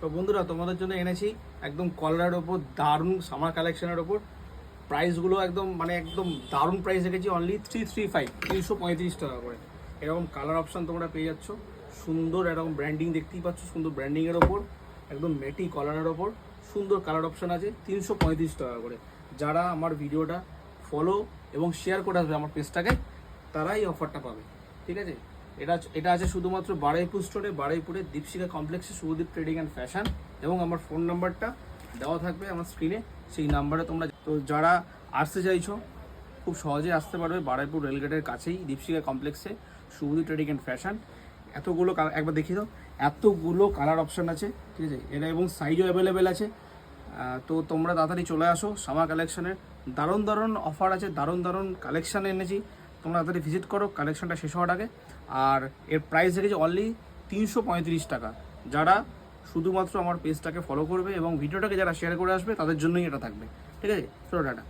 তো বন্ধুরা তোমাদের জন্য এনেছি একদম কলারের ওপর দারুণ সামার কালেকশনের ওপর প্রাইসগুলো একদম দারুণ প্রাইস রেখেছি। অনলি 335 টাকা করে। এরকম কালার অপশান তোমরা পেয়ে যাচ্ছ, সুন্দর এরকম ব্র্যান্ডিং দেখতেই পাচ্ছ, সুন্দর ব্র্যান্ডিংয়ের ওপর একদম মেটি কলারের ওপর সুন্দর কালার অপশান আছে 335 টাকা করে। যারা আমার ভিডিওটা ফলো এবং শেয়ার করে আসবে আমার পেজটাকে, তারাই অফারটা পাবে, ঠিক আছে। এটা আছে শুধুমাত্র বারুইপুর স্টোরে, বারুইপুরের দীপশিখা কমপ্লেক্সে, শুভদীপ ট্রেডিং অ্যান্ড ফ্যাশন। এবং আমার ফোন নাম্বারটা দেওয়া থাকবে আমার স্ক্রিনে, সেই নাম্বারে তোমরা তো যারা আসতে চাইছো খুব সহজে আসতে পারবে। বারুইপুর রেলগেটের কাছেই দীপশিখা কমপ্লেক্সে শুভদীপ ট্রেডিং অ্যান্ড ফ্যাশন। এতগুলো একবার দেখিয়ে দাও, এতগুলো কালার অপশান আছে, ঠিক আছে। এটা এবং সাইজও অ্যাভেলেবেল আছে। তো তোমরা তাড়াতাড়ি চলে আসো। সামার কালেকশনের দারুণ দারুণ অফার আছে, দারুণ দারুণ কালেকশান এনেছি। তোমরা তাড়াতাড়ি ভিজিট করো কালেকশনটা শেষ হওয়ার আগে। আর এর প্রাইস রেখেছে অনলি 335 টাকা। যারা শুধুমাত্র আমার পেজটাকে ফলো করবে এবং ভিডিওটাকে যারা শেয়ার করে আসবে, তাদের জন্যই এটা থাকবে, ঠিক আছে। চলো টাটা।